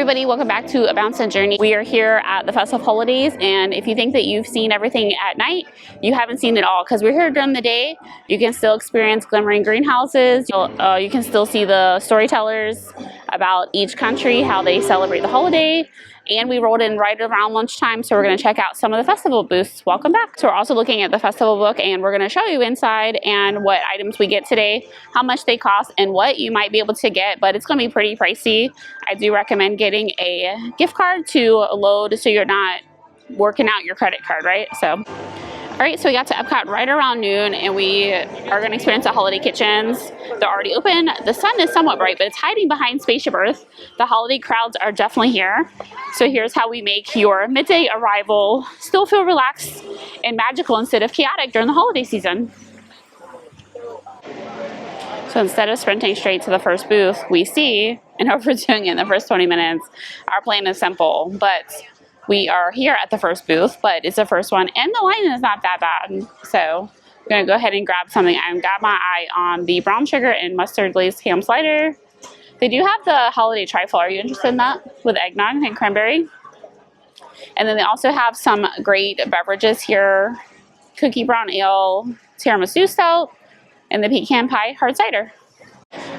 everybody, welcome back to A Bounce and Journey. We are here at the Festival of Holidays, and if you think that you've seen everything at night, you haven't seen it all, because we're here during the day. You can still experience glimmering greenhouses. You can still see the storytellers about each country, how they celebrate the holiday. And we rolled in right around lunchtime, so we're going to check out some of the festival booths. Welcome back. So we're also looking at the festival book, and we're going to show you inside and what items we get today, how much they cost, and what you might be able to get, but it's going to be pretty pricey. I do recommend getting a gift card to load so you're not working out your credit card, right? So, all right, so we got to EPCOT right around noon, and we are going to experience the holiday kitchens. They're already open. The sun is somewhat bright, but it's hiding behind Spaceship Earth. The holiday crowds are definitely here. So here's how we make your midday arrival still feel relaxed and magical instead of chaotic during the holiday season. So instead of sprinting straight to the first booth, we see, and we're doing it in the first 20 minutes, our plan is simple, but we are here at the first booth, but it's the first one, and the line is not that bad. So I'm going to go ahead and grab something. I've got my eye on the brown sugar and mustard-glazed ham slider. They do have the holiday trifle. Are you interested in that? With eggnog and cranberry. And then they also have some great beverages here. Cookie brown ale, tiramisu stout, and the pecan pie hard cider.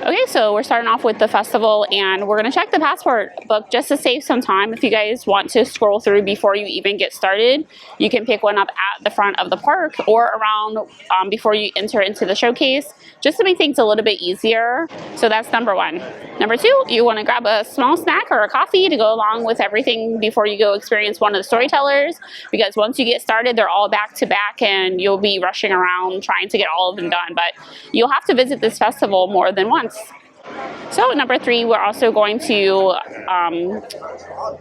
Okay, so we're starting off with the festival, and we're going to check the passport book just to save some time. If you guys want to scroll through before you even get started, you can pick one up at the front of the park or around before you enter into the showcase, just to make things a little bit easier. So that's number one. Number two, you want to grab a small snack or a coffee to go along with everything before you go experience one of the storytellers, because once you get started, they're all back to back, and you'll be rushing around trying to get all of them done. But you'll have to visit this festival more than once. So number three, we're also going to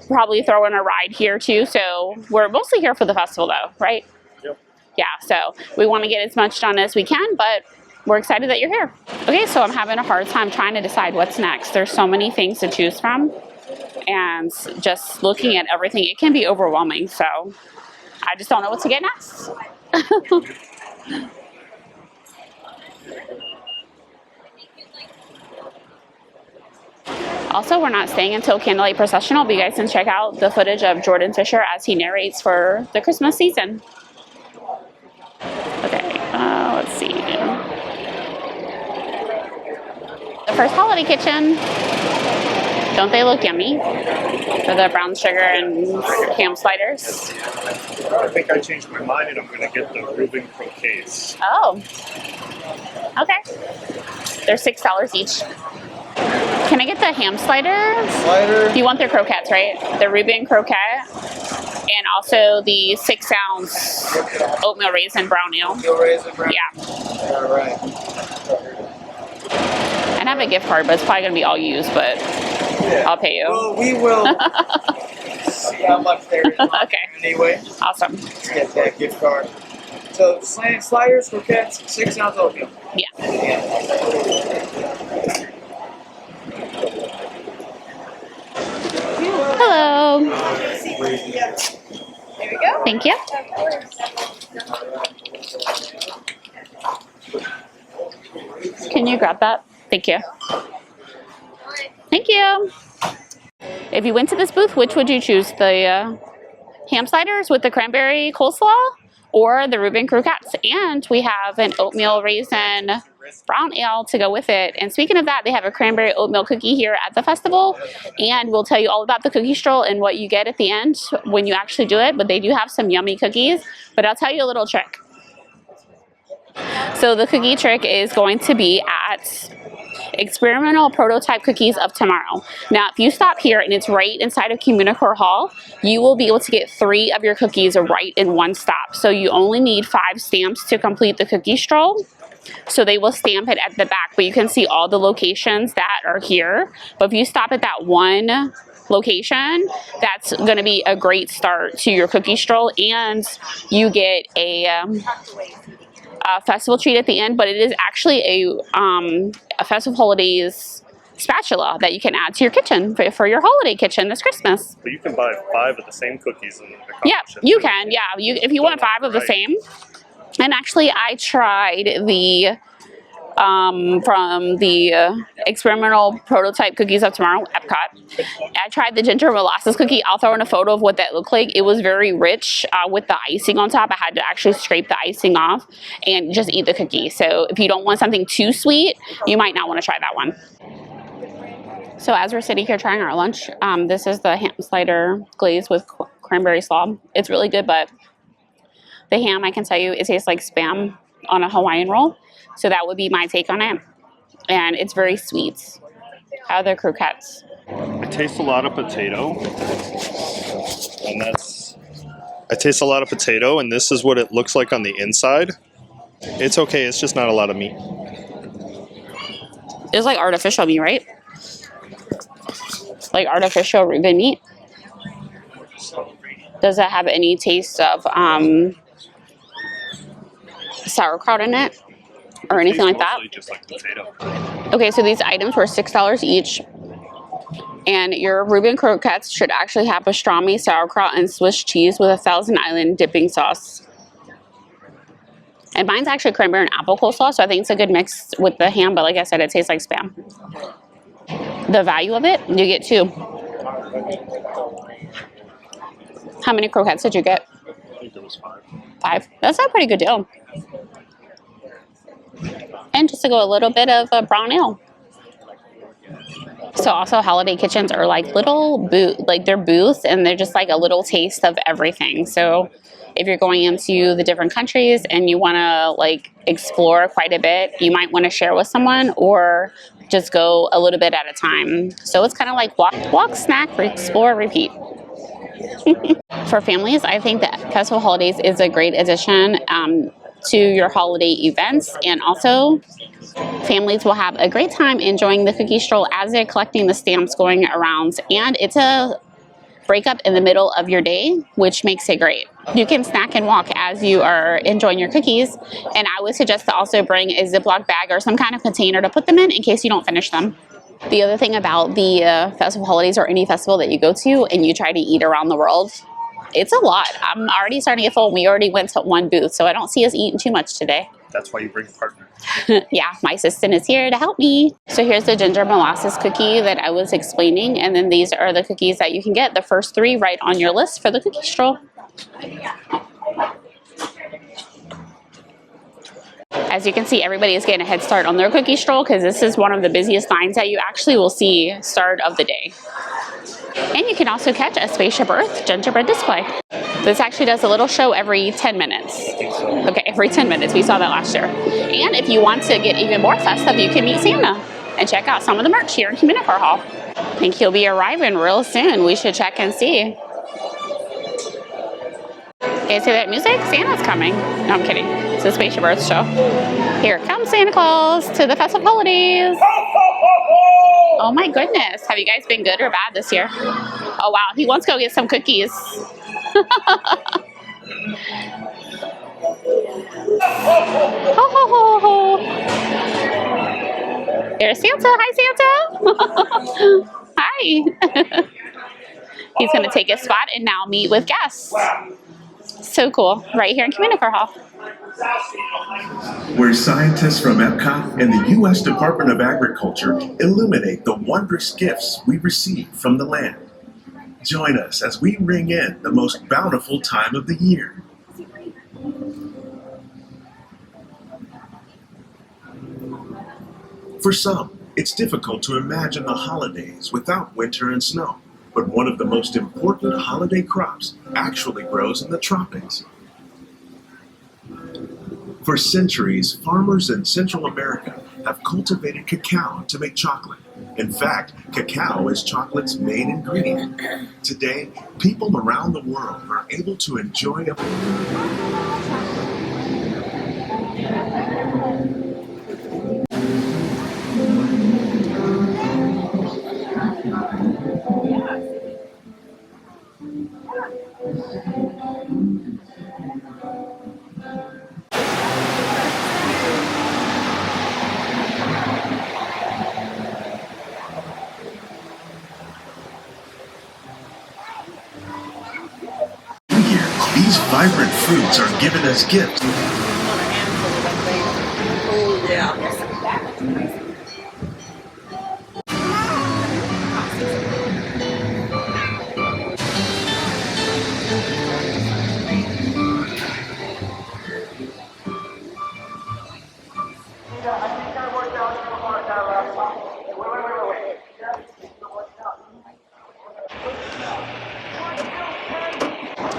probably throw in a ride here too. So we're mostly here for the festival though, right? Yep. Yeah, so we want to get as much done as we can, but we're excited that you're here. Okay, so I'm having a hard time trying to decide what's next. There's so many things to choose from, and just looking at everything, it can be overwhelming. So I just don't know what to get next. Also, we're not staying until Candlelight Processional, but you guys can check out the footage of Jordan Fisher as he narrates for the Christmas season. Okay, let's see. The first holiday kitchen. Don't they look yummy? For the brown sugar and ham sliders. I think I changed my mind, and I'm going to get the Reuben Croquettes. Oh. Okay. They're $6 each. Can I get the ham slider? You want their croquettes, right? The Reuben Croquette. And also the 6-ounce oatmeal raisin brown ale. Yeah. All right. I have a gift card, but it's probably going to be all used, but yeah. I'll pay you. Well, we will see how much there is left. Okay. Anyway. Awesome. Let's get that gift card. So, sliders, croquettes, 6-ounce oatmeal. Yeah. Hello. There we go. Thank you. Can you grab that? Thank you. Thank you. If you went to this booth, which would you choose? The ham sliders with the cranberry coleslaw or the Reuben Croquettes? And we have an oatmeal raisin brown ale to go with it. And speaking of that, they have a cranberry oatmeal cookie here at the festival, and we'll tell you all about the cookie stroll and what you get at the end when you actually do it. But they do have some yummy cookies, but I'll tell you a little trick. So the cookie trick is going to be at Experimental Prototype Cookies of Tomorrow. Now, if you stop here and it's right inside of Communicore Hall, you will be able to get 3 of your cookies right in one stop. So you only need 5 stamps to complete the cookie stroll. So they will stamp it at the back, but you can see all the locations that are here. But if you stop at that one location, that's going to be a great start to your cookie stroll, and you get a festival treat at the end. But it is actually a Festival Holidays spatula that you can add to your kitchen for your holiday kitchen this Christmas. But you can buy 5 of the same cookies in the Yeah, you can. Yeah, if you want 5 of the same. And actually, I tried the from the experimental prototype Cookies of Tomorrow, EPCOT. I tried the ginger molasses cookie. I'll throw in a photo of what that looked like. It was very rich with the icing on top. I had to actually scrape the icing off and just eat the cookie. So if you don't want something too sweet, you might not want to try that one. So as we're sitting here trying our lunch, this is the ham slider glazed with cranberry slaw. It's really good, but the ham, I can tell you, it tastes like Spam on a Hawaiian roll. So that would be my take on it. And it's very sweet. How are the croquettes? I taste a lot of potato. And I taste a lot of potato, and this is what it looks like on the inside. It's okay, it's just not a lot of meat. It's like artificial meat, right? Like artificial Reuben meat. Does it have any taste of sauerkraut in it? Or anything like that? Just like potato. Okay, so these items were $6 each. And your Reuben Croquettes should actually have pastrami, sauerkraut, and Swiss cheese with a Thousand Island dipping sauce. And mine's actually cranberry and apple coleslaw, so I think it's a good mix with the ham, but like I said, it tastes like Spam. The value of it, you get 2. How many croquettes did you get? I think it was 5. 5? That's a pretty good deal. And just to go a little bit of a brown ale. So also holiday kitchens are like little they're booths, and they're just like a little taste of everything. So if you're going into the different countries and you want to like explore quite a bit, you might want to share with someone or just go a little bit at a time. So it's kind of like walk, snack, explore, repeat. For families, I think that Festival Holidays is a great addition to your holiday events, and also families will have a great time enjoying the cookie stroll as they're collecting the stamps going around, and it's a break up in the middle of your day, which makes it great. You can snack and walk as you are enjoying your cookies, and I would suggest to also bring a Ziploc bag or some kind of container to put them in case you don't finish them. The other thing about the Festival Holidays or any festival that you go to and you try to eat around the world, it's a lot. I'm already starting to get full. We already went to one booth, so I don't see us eating too much today. That's why you bring a partner. Yeah, my assistant is here to help me. So here's the ginger molasses cookie that I was explaining, and then these are the cookies that you can get, the first 3 right on your list for the cookie stroll. As you can see, everybody is getting a head start on their cookie stroll because this is one of the busiest lines that you actually will see start of the day. And you can also catch a Spaceship Earth gingerbread display. This actually does a little show every 10 minutes. Okay, every 10 minutes. We saw that last year. And if you want to get even more festive, you can meet Santa and check out some of the merch here in Communicore Hall. I think he'll be arriving real soon. We should check and see. Okay, so that music, Santa's coming. No, I'm kidding. It's a Spaceship Earth show. Here comes Santa Claus to the Festival Holidays. Oh my goodness. Have you guys been good or bad this year? Oh wow, he wants to go get some cookies. Ho ho ho ho. Here's Santa. Hi Santa. Hi. He's going to take his spot and now meet with guests. So cool. Right here in Communicore Hall. Where scientists from EPCOT and the U.S. Department of Agriculture illuminate the wondrous gifts we receive from the land. Join us as we ring in the most bountiful time of the year. For some, it's difficult to imagine the holidays without winter and snow, but one of the most important holiday crops actually grows in the tropics. For centuries, farmers in Central America have cultivated cacao to make chocolate. In fact, cacao is chocolate's main ingredient. Today, people around the world are able to enjoy a These vibrant fruits are given as gifts.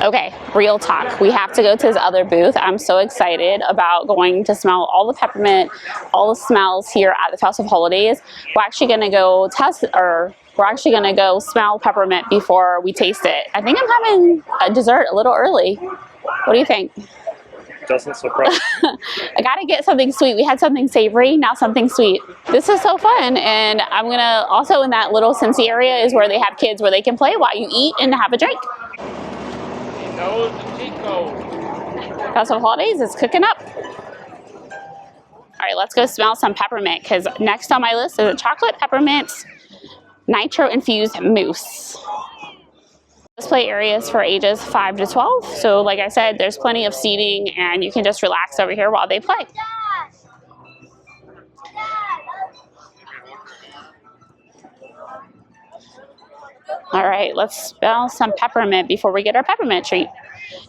Okay, real talk. We have to go to his other booth. I'm so excited about going to smell all the peppermint, all the smells here at the Festival of Holidays. We're actually gonna go smell peppermint before we taste it. I think I'm having a dessert a little early. What do you think? Doesn't surprise me. I gotta get something sweet. We had something savory, now something sweet. This is so fun, and I'm gonna also in that little Cincy area is where they have kids where they can play while you eat and have a drink. Festival of Holidays is cooking up. All right, let's go smell some peppermint because next on my list is a chocolate peppermint nitro infused mousse. Display areas for ages 5 to 12. So like I said, there's plenty of seating and you can just relax over here while they play. All right, let's smell some peppermint before we get our peppermint treat.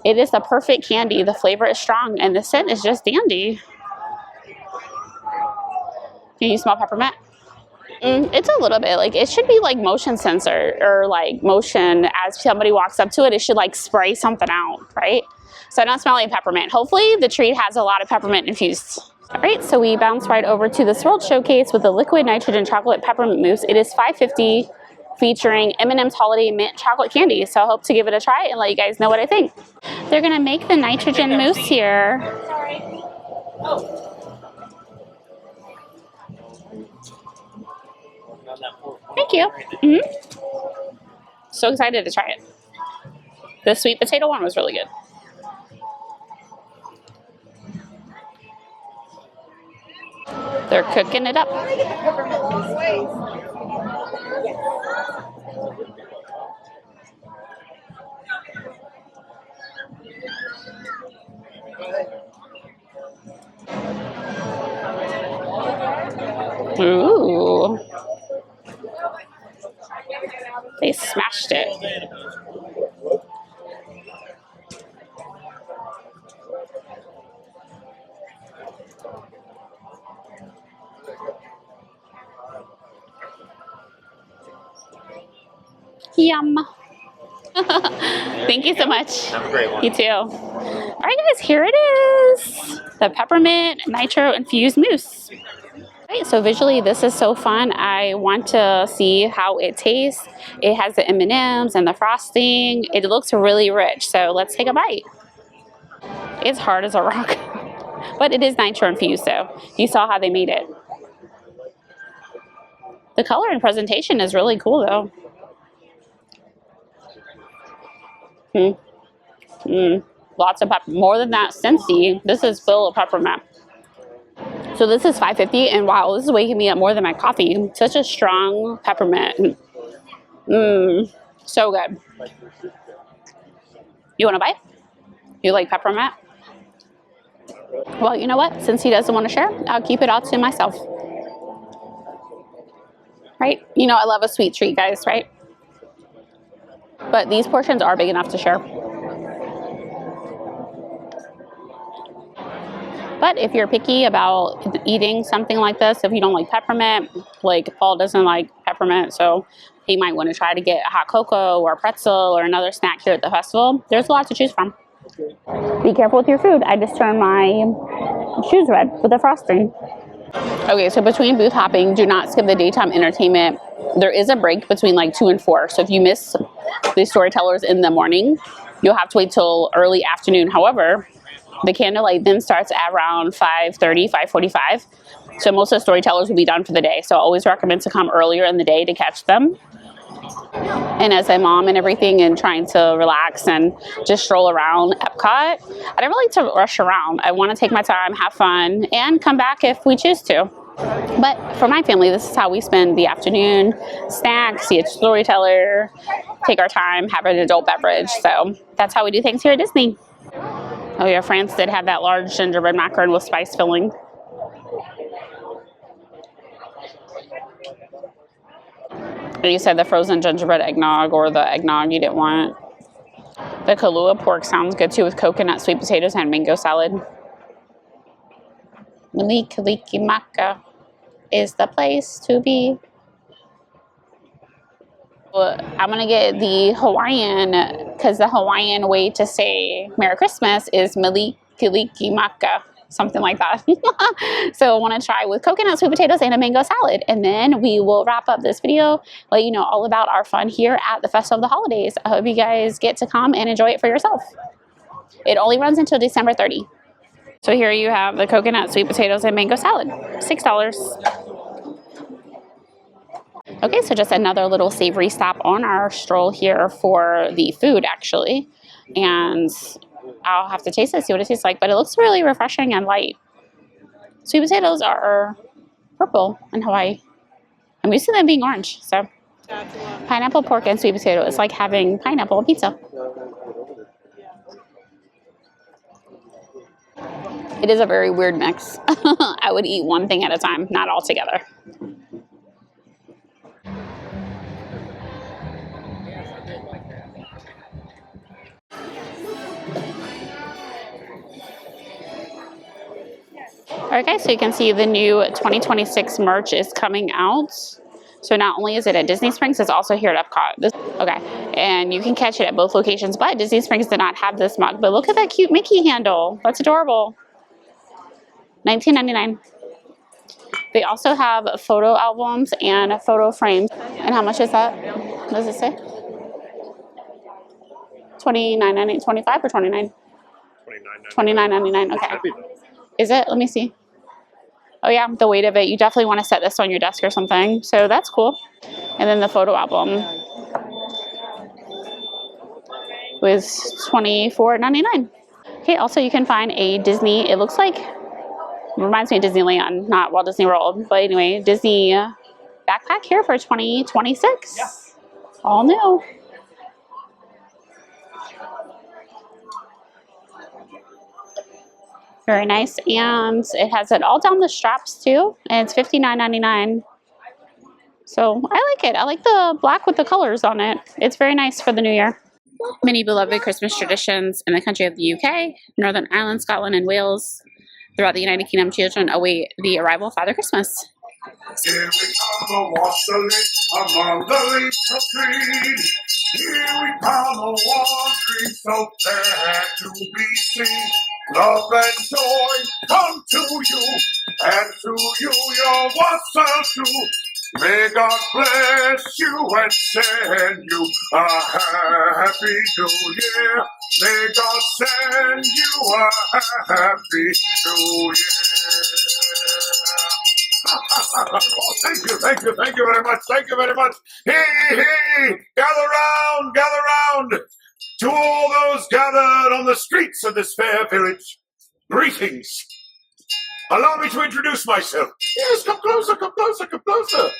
It is the perfect candy. The flavor is strong and the scent is just dandy. Can you smell peppermint? It's a little bit like, it should be like motion sensor or like motion as somebody walks up to it, it should like spray something out, right? So I'm not smelling peppermint. Hopefully the treat has a lot of peppermint infused. All right, so we bounce right over to the Swirled Showcase with the liquid nitrogen chocolate peppermint mousse. It is $5.50 featuring M&M'S Holiday Mint Chocolate Candy. So I hope to give it a try and let you guys know what I think. They're gonna make the nitrogen mousse here. Sorry. Oh. Thank you. So excited to try it. The sweet potato one was really good. They're cooking it up. Ooh. They smashed it. Yum. Thank you so much. Have a great one. You too. All right, guys, here it is. The peppermint nitro infused mousse. All right, so visually this is so fun. I want to see how it tastes. It has the M&M's and the frosting. It looks really rich, so let's take a bite. It's hard as a rock, but it is nitro infused, so you saw how they made it. The color and presentation is really cool though. Lots of pepper, more than that Scentsy. This is full of peppermint. So this is $5.50, and wow, this is waking me up more than my coffee. Such a strong peppermint. So good. You want a bite? You like peppermint? Well, you know what? Since he doesn't want to share, I'll keep it all to myself. Right? You know I love a sweet treat, guys, right? But these portions are big enough to share. But if you're picky about eating something like this, if you don't like peppermint, like Paul doesn't like peppermint, so he might want to try to get a hot cocoa or a pretzel or another snack here at the festival. There's a lot to choose from. Be careful with your food. I just turned my shoes red with the frosting. Okay, so between booth hopping, do not skip the daytime entertainment. There is a break between like 2 and 4. So if you miss the storytellers in the morning, you'll have to wait till early afternoon. However, the candlelight then starts at around 5:30, 5:45. So most of the storytellers will be done for the day. So I always recommend to come earlier in the day to catch them. And as a mom and everything and trying to relax and just stroll around EPCOT, I don't really like to rush around. I want to take my time, have fun, and come back if we choose to. But for my family, this is how we spend the afternoon. Snack, see a storyteller, take our time, have an adult beverage. So that's how we do things here at Disney. Oh yeah, France did have that large gingerbread macaron with spice filling. And you said the frozen gingerbread eggnog or the eggnog you didn't want. The Kālua Pork sounds good too with coconut, sweet potatoes, and mango salad. Kalikimaka is the place to be. Well, I'm going to get the Hawaiian because the Hawaiian way to say Merry Christmas is Kalikimaka. Something like that. So I want to try with coconut, sweet potatoes, and a mango salad. And then we will wrap up this video, let you know all about our fun here at the Festival of the Holidays. I hope you guys get to come and enjoy it for yourself. It only runs until December 30. So here you have the coconut, sweet potatoes, and mango salad. $6. Okay, so just another little savory stop on our stroll here for the food, actually. And I'll have to taste it, see what it tastes like, but it looks really refreshing and light. Sweet potatoes are purple in Hawaii. I'm used to them being orange, so. Pineapple, pork, and sweet potato. It's like having pineapple pizza. It is a very weird mix. I would eat one thing at a time, not all together. Alright guys, so you can see the new 2026 merch is coming out. So not only is it at Disney Springs, it's also here at EPCOT. Okay, and you can catch it at both locations, but Disney Springs did not have this mug. But look at that cute Mickey handle. That's adorable. $19.99. They also have photo albums and photo frames. And how much is that? What does it say? $29.99, 25 or 29? $29.99. Okay. Is it? Let me see. Oh yeah, the weight of it. You definitely want to set this on your desk or something. So that's cool. And then the photo album was $24.99. Okay, also you can find a Disney, it looks like, reminds me of Disneyland, not Walt Disney World, but anyway, Disney backpack here for $20.26. Yeah. All new. Very nice, and it has it all down the straps too, and it's $59.99. So I like it. I like the black with the colors on it. It's very nice for the new year. Many beloved Christmas traditions in the country of the UK, Northern Ireland, Scotland, and Wales. Throughout the United Kingdom, children await the arrival of Father Christmas. Here we come, wassailing among the leaves of green. Here we come, wandering so fair to be seen. Love and joy come to you, and to you your wassail too. May God bless you and send you a happy new year. May God send you a happy new year. Oh, thank you very much, thank you very much. Hey, gather round, to all those gathered on the streets of this fair village, greetings. Allow me to introduce myself. Yes, come closer, come closer, come closer.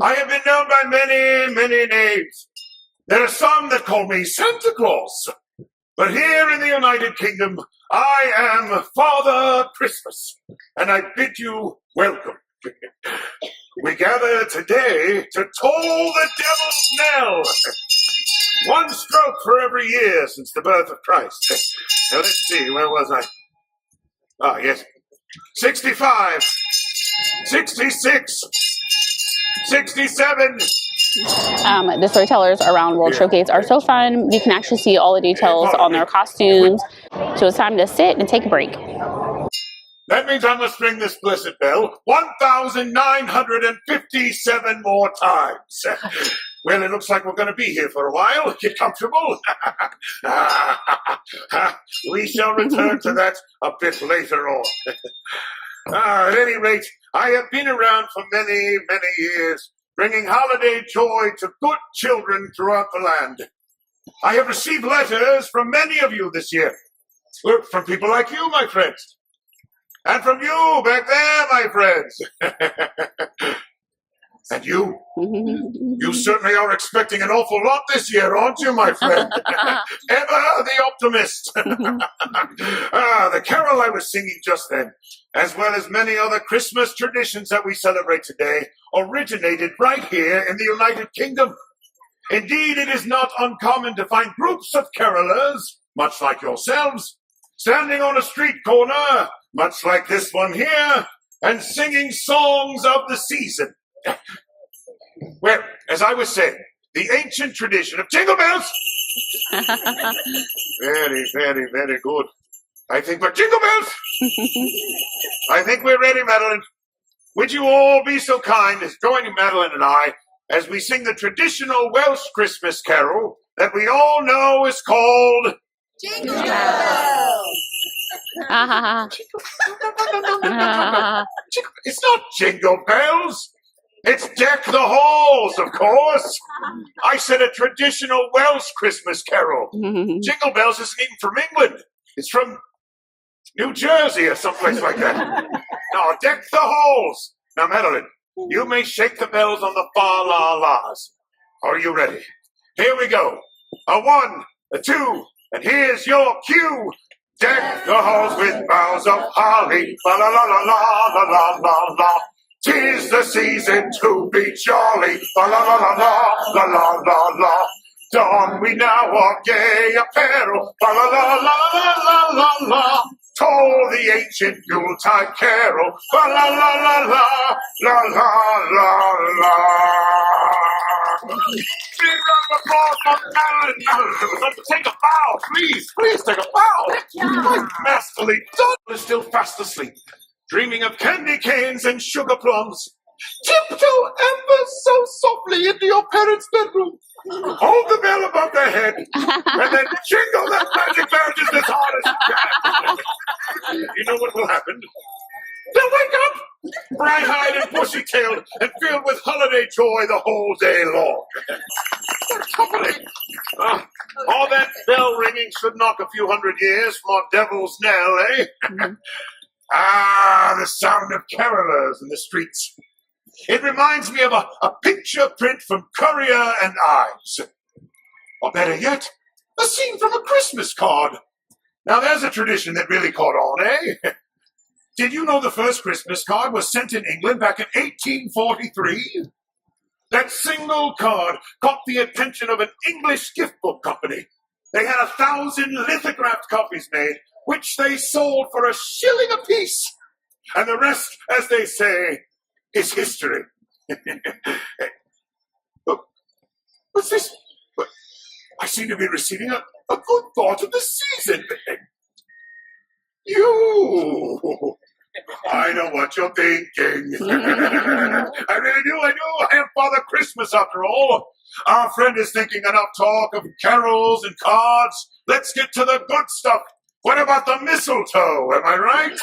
I have been known by many, many names. There are some that call me Santa Claus, but here in the United Kingdom, I am Father Christmas, and I bid you welcome. We gather today to toll the devil's knell. One stroke for every year since the birth of Christ. Now let's see, where was I? Ah, yes. 65, 66, 67. The storytellers around World Showcase are so fun. You can actually see all the details on their costumes. So it's time to sit and take a break. That means I must ring this blessed bell 1,957 more times. Well, it looks like we're going to be here for a while. Get comfortable. We shall return to that a bit later on. At any rate, I have been around for many, many years, bringing holiday joy to good children throughout the land. I have received letters from many of you this year. From people like you, my friends. And from you back there, my friends. And you certainly are expecting an awful lot this year, aren't you, my friend? Ever the optimist. The carol I was singing just then, as well as many other Christmas traditions that we celebrate today, originated right here in the United Kingdom. Indeed, it is not uncommon to find groups of carolers, much like yourselves, standing on a street corner, much like this one here, and singing songs of the season. Well, as I was saying, the ancient tradition of jingle bells. Very, very, very good. I think we're jingle bells. I think we're ready, Madeline. Would you all be so kind as join Madeline and I as we sing the traditional Welsh Christmas carol that we all know is called Jingle bells. It's not jingle bells. It's deck the halls, of course. I said a traditional Welsh Christmas carol. Jingle bells isn't even from England. It's from New Jersey or someplace like that. Now, deck the halls. Now, Madeline, you may shake the bells on the fa-la-las. Are you ready? Here we go. A 1, a 2, and here's your cue. Deck the halls with boughs of holly. La-la-la-la-la-la-la-la-la. 'Tis the season to be jolly. La-la-la-la-la-la-la-la. Don we now our gay apparel. La-la-la-la-la-la-la-la. Toll the ancient Yuletide carol. La-la-la-la-la-la-la-la. Big round of applause for Madeline. Take a bow, please. Please take a bow. Quite masterly. Don is still fast asleep, dreaming of candy canes and sugar plums. Tiptoe ever so softly into your parents' bedroom. Hold the bell above their head, and then jingle that magic bell just as hard as you can. You know what will happen? They'll wake up, bright-eyed and bushy-tailed, and filled with holiday joy the whole day long. What company! All that bell ringing should knock a few hundred years from our devil's knell, eh? The sound of carolers in the streets. It reminds me of a picture print from Courier and Ives. Or better yet, a scene from a Christmas card. Now there's a tradition that really caught on, eh? Did you know the first Christmas card was sent in England back in 1843? That single card caught the attention of an English gift book company. They had 1,000 lithographed copies made, which they sold for $1 apiece. And the rest, as they say, is history. What's this? I seem to be receiving a good thought of the season. You! I know what you're thinking. I really do, I do. I am Father Christmas after all. Our friend is thinking enough talk of carols and cards. Let's get to the good stuff. What about the mistletoe? Am I right?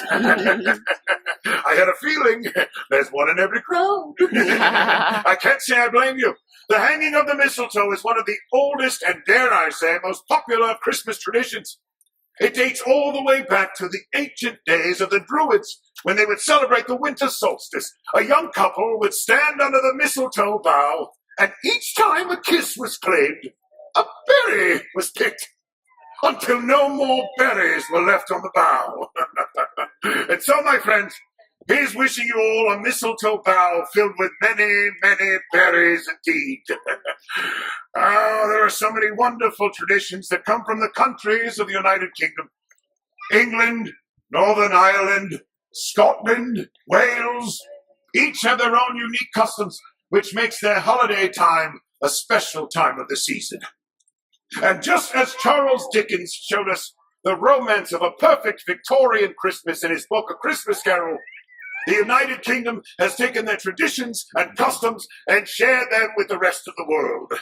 I had a feeling there's one in every crowd. I can't say I blame you. The hanging of the mistletoe is one of the oldest and, dare I say, most popular of Christmas traditions. It dates all the way back to the ancient days of the Druids, when they would celebrate the winter solstice. A young couple would stand under the mistletoe bough, and each time a kiss was claimed, a berry was picked, until no more berries were left on the bough. And so, my friends, here's wishing you all a mistletoe bough filled with many, many berries indeed. There are so many wonderful traditions that come from the countries of the United Kingdom. England, Northern Ireland, Scotland, Wales, each have their own unique customs, which makes their holiday time a special time of the season. And just as Charles Dickens showed us the romance of a perfect Victorian Christmas in his book, A Christmas Carol, the United Kingdom has taken their traditions and customs and shared them with the rest of the world.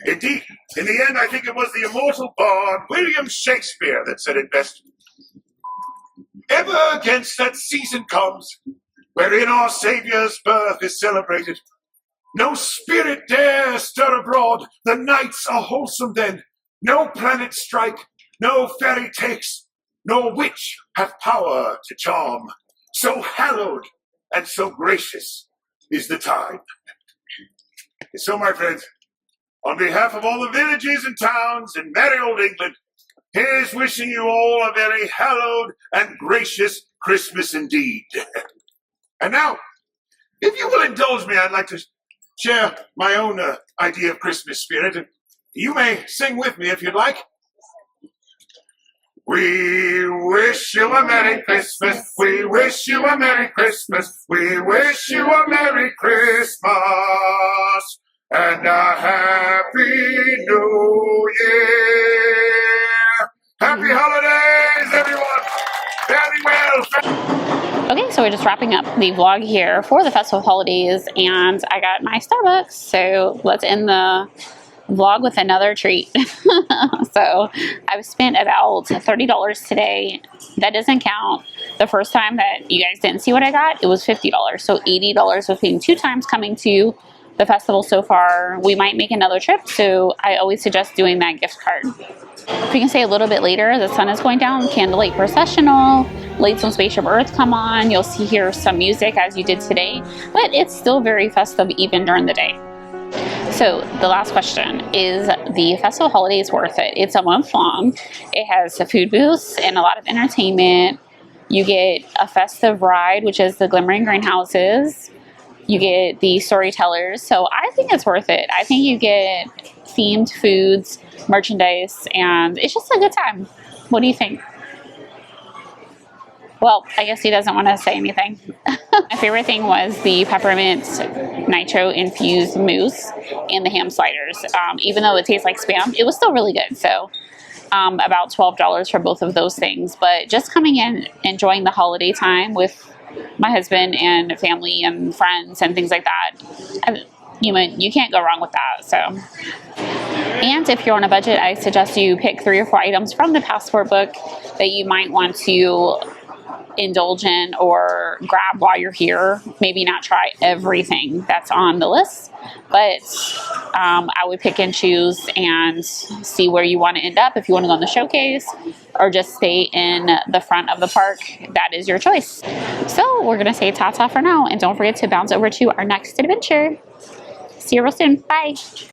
Indeed, in the end, I think it was the immortal bard William Shakespeare that said it best. Ever against that season comes, wherein our Saviour's birth is celebrated. No spirit dare stir abroad, the nights are wholesome then. No planet strike, no fairy takes, no witch hath power to charm. So hallowed and so gracious is the time. And so, my friends, on behalf of all the villages and towns in merry old England, Here's wishing you all a very hallowed and gracious Christmas indeed. And now, if you will indulge me, I'd like to share my own idea of Christmas spirit. You may sing with me if you'd like. We wish you a Merry Christmas. We wish you a Merry Christmas. We wish you a Merry Christmas and a Happy New Year. Happy holidays, everyone. Very well. Okay, so we're just wrapping up the vlog here for the festival holidays, and I got my Starbucks, so let's end the vlog with another treat. So I've spent about $30 today. That doesn't count the first time that you guys didn't see what I got. It was $50, so $80 between 2 times coming to the festival so far. We might make another trip, so I always suggest doing that gift card. We can say a little bit later, the sun is going down, candlelight processional, let some Spaceship Earth come on. You'll see here some music as you did today, but it's still very festive even during the day. So the last question, is the festival holidays worth it? It's a month long. It has a food booths and a lot of entertainment. You get a festive ride, which is the glimmering greenhouses. You get the storytellers. So I think it's worth it. I think you get themed foods, merchandise, and it's just a good time. What do you think? Well, I guess he doesn't want to say anything. My favorite thing was the peppermint nitro infused mousse and the ham sliders. Even though it tastes like Spam, it was still really good. So about $12 for both of those things. But just coming in, enjoying the holiday time with my husband and family and friends and things like that, you can't go wrong with that. So, and if you're on a budget, I suggest you pick 3 or 4 items from the passport book that you might want to indulge in or grab while you're here. Maybe not try everything that's on the list, but I would pick and choose and see where you want to end up. If you want to go in the showcase or just stay in the front of the park, that is your choice. So we're going to say ta-ta for now, and don't forget to bounce over to our next adventure. See you real soon. Bye.